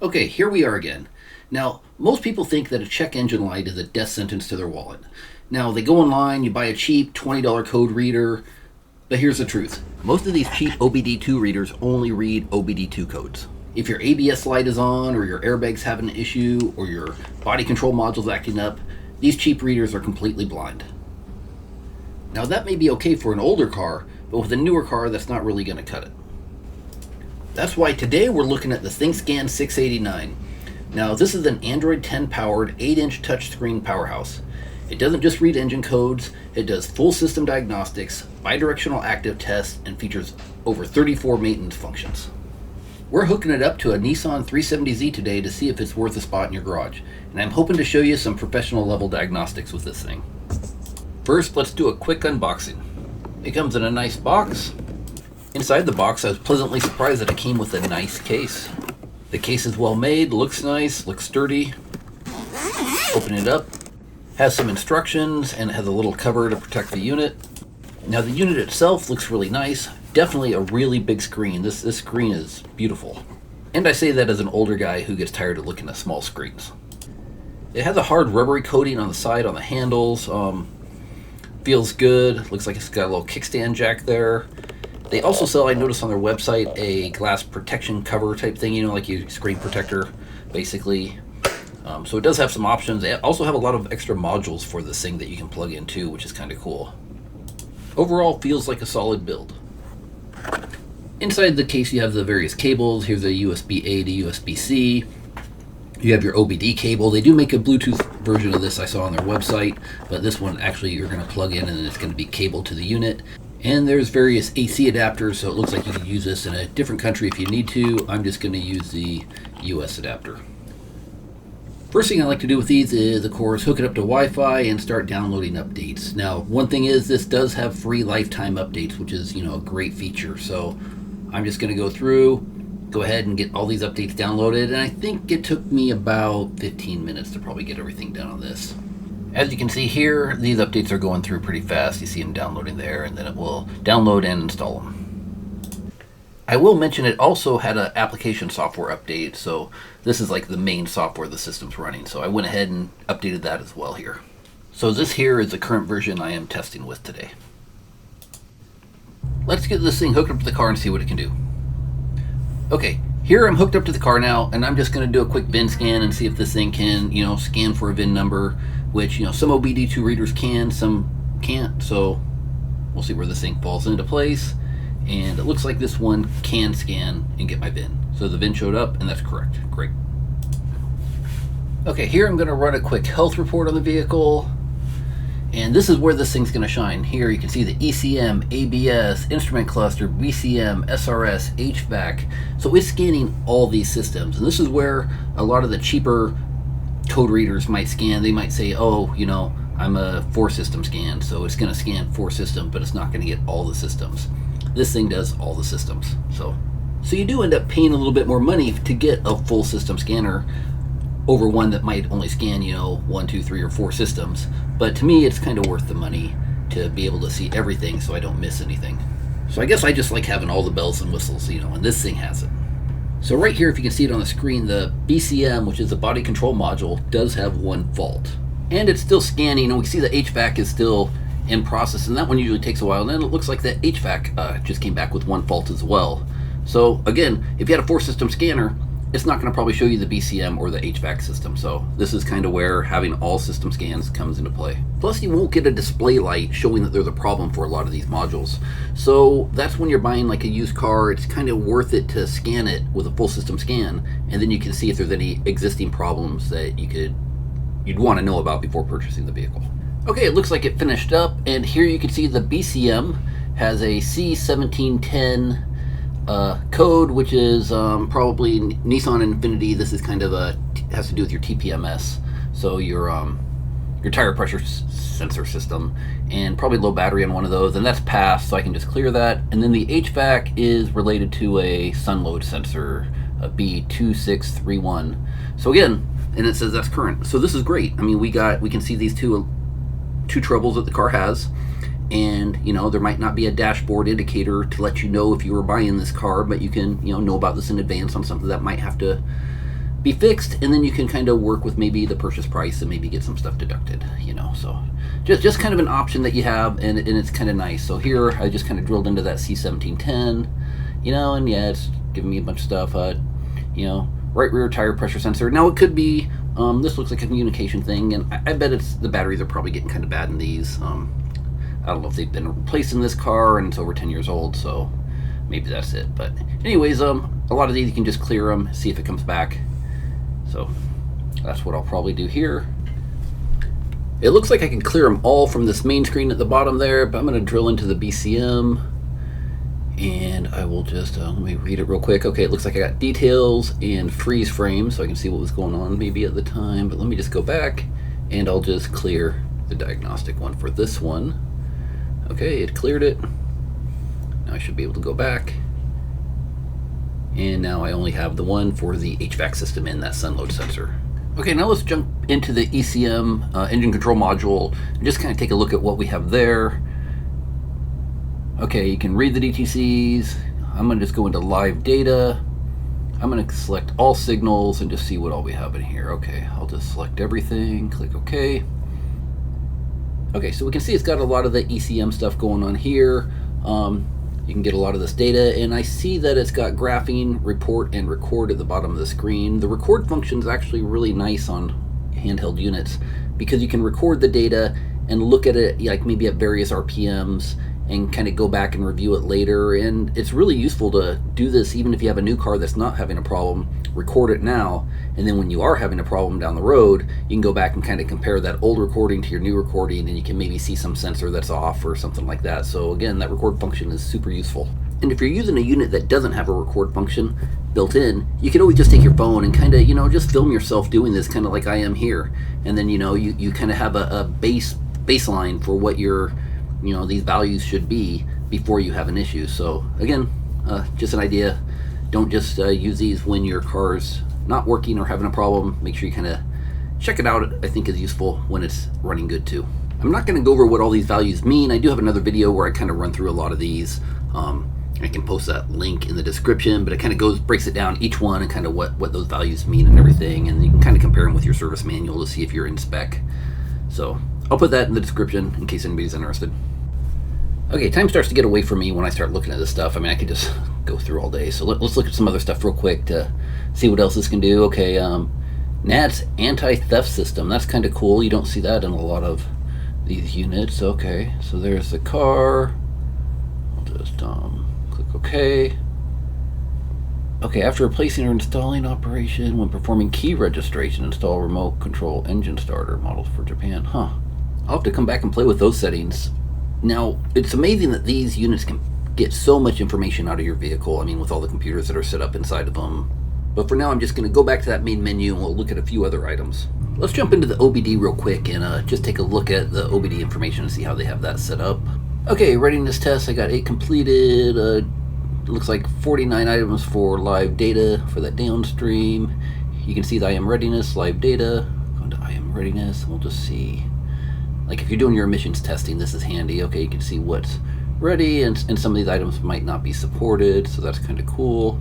Okay, here we are again. Now, most people think that a check engine light is a death sentence to their wallet. Now, they go online, you buy a cheap $20 code reader, but here's the truth. Most of these cheap OBD2 readers only read OBD2 codes. If your ABS light is on, or your airbag's having an issue, or your body control module's acting up, these cheap readers are completely blind. Now, that may be okay for an older car, but with a newer car, that's not really going to cut it. That's why today we're looking at the ThinkScan 689. Now, this is an Android 10 powered 8-inch touchscreen powerhouse. It doesn't just read engine codes, it does full system diagnostics, bidirectional active tests, and features over 34 maintenance functions. We're hooking it up to a Nissan 370Z today to see if it's worth a spot in your garage, and I'm hoping to show you some professional level diagnostics with this thing. First, let's do a quick unboxing. It comes in a nice box. Inside the box, I was pleasantly surprised that it came with a nice case. The case is well made, looks nice, looks sturdy. Open it up. Has some instructions and it has a little cover to protect the unit. Now the unit itself looks really nice. Definitely a really big screen. This screen is beautiful. And I say that as an older guy who gets tired of looking at small screens. It has a hard rubbery coating on the side on the handles. Feels good. Looks like it's got a little kickstand jack there. They also sell, I noticed on their website, a glass protection cover type thing, you know, like your screen protector, basically. So it does have some options. They also have a lot of extra modules for this thing that you can plug in too, which is kind of cool. Overall, feels like a solid build. Inside the case, you have the various cables. Here's a USB-A to USB-C. You have your OBD cable. They do make a Bluetooth version of this I saw on their website, but this one actually you're going to plug in and it's going to be cabled to the unit. And there's various AC adapters, so it looks like you could use this in a different country if you need to. I'm just going to use the US adapter. First thing I like to do with these is, of course, hook it up to Wi-Fi and start downloading updates. Now, one thing is this does have free lifetime updates, which is, you know, a great feature. So I'm just going to go ahead and get all these updates downloaded. And I think it took me about 15 minutes to probably get everything done on this. As you can see here, these updates are going through pretty fast. You see them downloading there, and then it will download and install them. I will mention it also had an application software update, so this is like the main software the system's running. So I went ahead and updated that as well here. So this here is the current version I am testing with today. Let's get this thing hooked up to the car and see what it can do. Okay, here I'm hooked up to the car now, and I'm just going to do a quick VIN scan and see if this thing can, you know, scan for a VIN number, which, you know, some OBD2 readers can, some can't, so we'll see where this thing falls into place. And it looks like this one can scan and get my VIN. So the VIN showed up, and that's correct. Great. Okay, here I'm going to run a quick health report on the vehicle. And this is where this thing's going to shine. Here you can see the ECM, ABS, instrument cluster, BCM, SRS, HVAC. So it's scanning all these systems. And this is where a lot of the cheaper code readers might scan. They might say, oh, you know, I'm a 4-system scan, so it's going to scan 4 systems, but it's not going to get all the systems. This thing does all the systems. So you do end up paying a little bit more money to get a full system scanner over one that might only scan, you know, 1, 2, 3, or 4 systems. But to me, it's kind of worth the money to be able to see everything so I don't miss anything. So I guess I just like having all the bells and whistles, you know, and this thing has it. So right here, if you can see it on the screen, the BCM, which is the body control module, does have one fault. And it's still scanning, and we see the HVAC is still in process, and that one usually takes a while. And then it looks like the HVAC just came back with one fault as well. So again, if you had a 4-system scanner, it's not going to probably show you the BCM or the HVAC system. So this is kind of where having all system scans comes into play. Plus, you won't get a display light showing that there's a problem for a lot of these modules. So that's when you're buying like a used car, it's kind of worth it to scan it with a full system scan, and then you can see if there's any existing problems that you'd want to know about before purchasing the vehicle. Okay, it looks like it finished up, and here you can see the BCM has a C1710 code, which is probably Nissan Infiniti. This is kind of has to do with your TPMS, so your tire pressure sensor system, and probably low battery on one of those, and that's passed, so I can just clear that. And then the HVAC is related to a sun load sensor, a B2631. So again, and it says that's current. So this is great. I mean, we can see these two troubles that the car has. And, you know, there might not be a dashboard indicator to let you know if you were buying this car, but you can, you know about this in advance on something that might have to be fixed, and then you can kind of work with maybe the purchase price and maybe get some stuff deducted, you know. So just kind of an option that you have, and it's kind of nice. So here I just kind of drilled into that C1710, you know, and yeah, it's giving me a bunch of stuff. You know, right rear tire pressure sensor. Now it could be this looks like a communication thing, and I bet it's the batteries are probably getting kind of bad in these. I don't know if they've been replaced in this car and it's over 10 years old, so maybe that's it. But anyways, a lot of these you can just clear them, see if it comes back. So that's what I'll probably do here. It looks like I can clear them all from this main screen at the bottom there, but I'm going to drill into the BCM, and I will just let me read it real quick. Okay, it looks like I got details and freeze frames, so I can see what was going on maybe at the time. But let me just go back, and I'll just clear the diagnostic one for this one. Okay, it cleared it. Now I should be able to go back. And now I only have the one for the HVAC system in that sun load sensor. Okay, now let's jump into the ECM engine control module and just kind of take a look at what we have there. Okay, you can read the DTCs. I'm gonna just go into live data. I'm gonna select all signals and just see what all we have in here. Okay, I'll just select everything, click OK. Okay, so we can see it's got a lot of the ECM stuff going on here. You can get a lot of this data, and I see that it's got graphing, report, and record at the bottom of the screen. The record function is actually really nice on handheld units because you can record the data and look at it like maybe at various RPMs and kind of go back and review it later. And it's really useful to do this even if you have a new car that's not having a problem. Record it now, and then when you are having a problem down the road, you can go back and kind of compare that old recording to your new recording, and you can maybe see some sensor that's off or something like that. So again, that record function is super useful. And if you're using a unit that doesn't have a record function built in, you can always just take your phone and kind of, you know, just film yourself doing this, kind of like I am here. And then, you know, you kind of have a baseline for what your, you know, these values should be before you have an issue. So again, just an idea. Don't just use these when your car's not working or having a problem. Make sure you kind of check it out. I think is useful when it's running good too. I'm not going to go over what all these values mean. I do have another video where I kind of run through a lot of these. I can post that link in the description, but it kind of breaks it down each one and kind of what those values mean and everything, and you can kind of compare them with your service manual to see if you're in spec. So I'll put that in the description in case anybody's interested. Okay, time starts to get away from me when I start looking at this stuff. I mean, I could just go through all day. So let's look at some other stuff real quick to see what else this can do. Okay, NAT's anti-theft system. That's kind of cool. You don't see that in a lot of these units. Okay, so there's the car. I'll just click OK. Okay, after replacing or installing operation, when performing key registration, install remote control engine starter models for Japan. Huh. I'll have to come back and play with those settings. Now, it's amazing that these units can get so much information out of your vehicle. I mean, with all the computers that are set up inside of them. But for now, I'm just going to go back to that main menu and we'll look at a few other items. Let's jump into the OBD real quick and just take a look at the OBD information and see how they have that set up. Okay, readiness test. I got 8 completed. It looks like 49 items for live data for that downstream. You can see the IM readiness, live data. Go into IM readiness, and we'll just see. Like if you're doing your emissions testing, this is handy. Okay, you can see what's ready, and some of these items might not be supported, so that's kind of cool.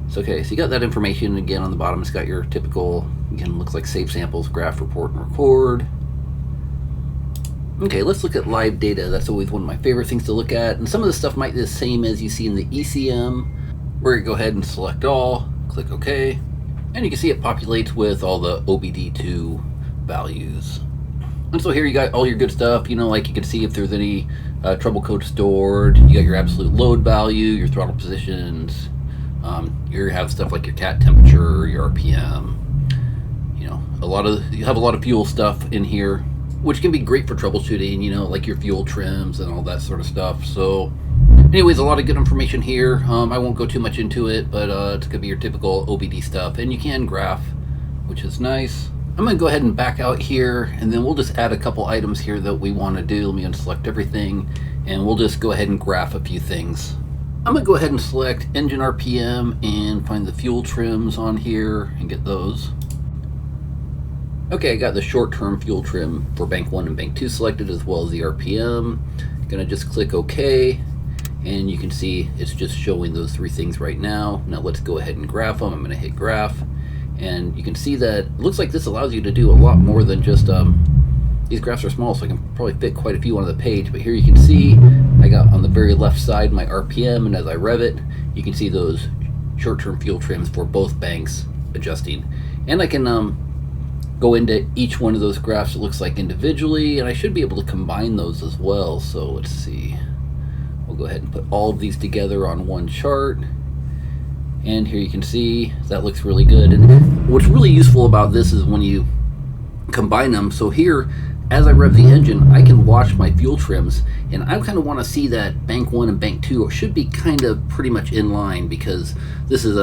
So okay, so you got that information. Again, on the bottom it's got your typical, again, looks like save samples, graph, report, and record. Okay, let's look at live data. That's always one of my favorite things to look at, and some of the stuff might be the same as you see in the ECM. We're going to go ahead and select all, click OK, and you can see it populates with all the OBD2 values. And so here you got all your good stuff, you know, like you can see if there's any trouble code stored. You got your absolute load value, your throttle positions. You have stuff like your cat temperature, your RPM. You know, you have a lot of fuel stuff in here, which can be great for troubleshooting. You know, like your fuel trims and all that sort of stuff. So, anyways, a lot of good information here. I won't go too much into it, but it's gonna be your typical OBD stuff, and you can graph, which is nice. I'm going to go ahead and back out here, and then we'll just add a couple items here that we want to do. Let me unselect everything, and we'll just go ahead and graph a few things. I'm going to go ahead and select engine RPM and find the fuel trims on here and get those. Okay, I got the short-term fuel trim for bank 1 and bank 2 selected, as well as the RPM. Going to just click OK, and you can see it's just showing those 3 things right now. Now let's go ahead and graph them. I'm going to hit graph. And you can see that it looks like this allows you to do a lot more than just these graphs are small, so I can probably fit quite a few on the page. But here you can see I got on the very left side my RPM, and as I rev it, you can see those short-term fuel trims for both banks adjusting. And I can go into each one of those graphs, it looks like, individually, and I should be able to combine those as well. So let's see, we'll go ahead and put all of these together on one chart. And here you can see that looks really good. And what's really useful about this is when you combine them. So here, as I rev the engine, I can watch my fuel trims, and I kind of want to see that bank 1 and bank 2 should be kind of pretty much in line, because this is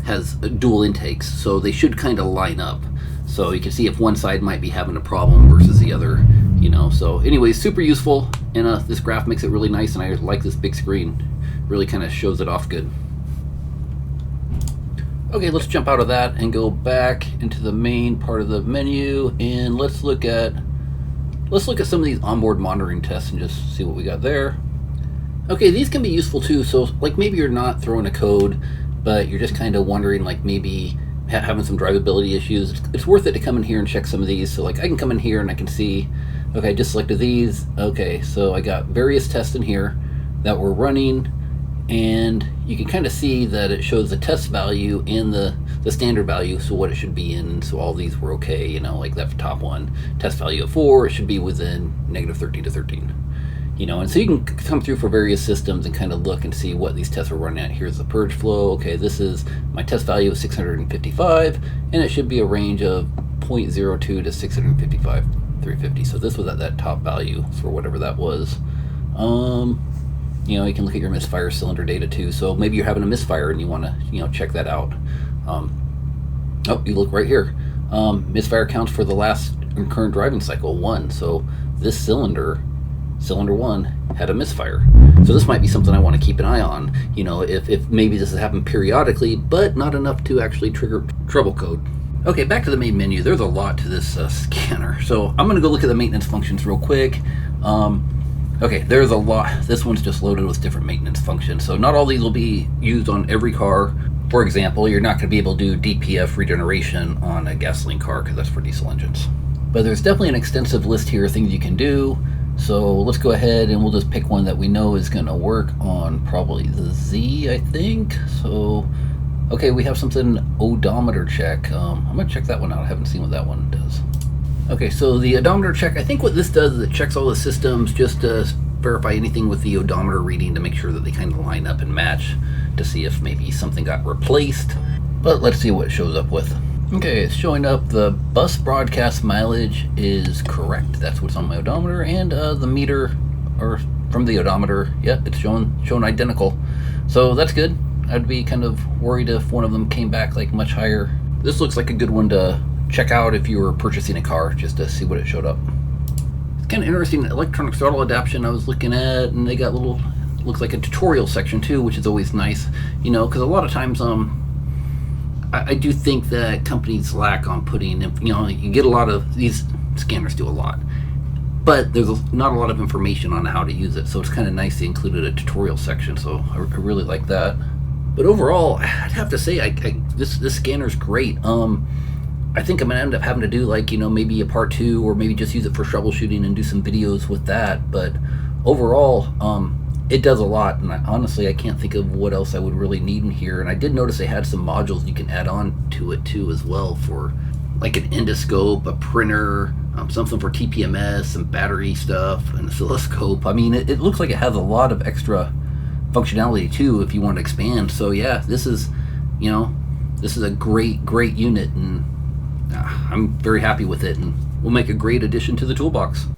has dual intakes, so they should kind of line up. So you can see if one side might be having a problem versus the other, you know. So anyways, super useful, and this graph makes it really nice, and I like this big screen. Really kind of shows it off good. Okay, let's jump out of that and go back into the main part of the menu, and let's look at some of these onboard monitoring tests and just see what we got there. Okay, these can be useful too. So like maybe you're not throwing a code, but you're just kind of wondering, like maybe having some drivability issues. It's worth it to come in here and check some of these. So like I can come in here and I can see, okay, I just selected these. Okay, so I got various tests in here that we're running, and you can kind of see that it shows the test value and the standard value, so what it should be in. So all these were okay, you know, like that top one, test value of 4, it should be within -13 to 13, you know. And so you can come through for various systems and kind of look and see what these tests are running at. Here's the purge flow. Okay, this is my test value of 655, and it should be a range of 0.02 to 655, 350. So this was at that top value for whatever that was. You know, you can look at your misfire cylinder data too. So maybe you're having a misfire and you want to, you know, check that out. Oh, you look right here. Misfire counts for the last current driving cycle, 1. So this cylinder 1, had a misfire. So this might be something I want to keep an eye on. You know, if maybe this has happened periodically, but not enough to actually trigger trouble code. Okay, back to the main menu. There's a lot to this scanner. So I'm going to go look at the maintenance functions real quick. Okay, there's a lot. This one's just loaded with different maintenance functions. So not all these will be used on every car. For example, you're not going to be able to do DPF regeneration on a gasoline car because that's for diesel engines. But there's definitely an extensive list here of things you can do. So let's go ahead and we'll just pick one that we know is going to work on probably the Z, I think. So, okay, we have something, odometer check. I'm going to check that one out. I haven't seen what that one does. Okay, so the odometer check, I think what this does is it checks all the systems just to verify anything with the odometer reading to make sure that they kind of line up and match, to see if maybe something got replaced. But let's see what it shows up with. Okay, it's showing up the bus broadcast mileage is correct. That's what's on my odometer, and the meter, or from the odometer, yeah, it's shown identical. So that's good. I'd be kind of worried if one of them came back like much higher. This looks like a good one to check out if you were purchasing a car, just to see what it showed up. It's kind of interesting, electronic throttle adaptation I was looking at, and they got little, looks like a tutorial section too, which is always nice, you know, because a lot of times I do think that companies lack on putting, you know, you get a lot of, these scanners do a lot, but there's not a lot of information on how to use it, so it's kind of nice they included a tutorial section, so I really like that. But overall, I'd have to say, this scanner's great. I think I'm gonna end up having to do, like, you know, maybe a part 2, or maybe just use it for troubleshooting and do some videos with that. But overall, it does a lot, and honestly I can't think of what else I would really need in here. And I did notice they had some modules you can add on to it too as well, for like an endoscope, a printer, something for TPMS, some battery stuff, an oscilloscope. I mean, it looks like it has a lot of extra functionality too if you want to expand. So yeah, this is, you know, this is a great unit, and I'm very happy with it, and will make a great addition to the toolbox.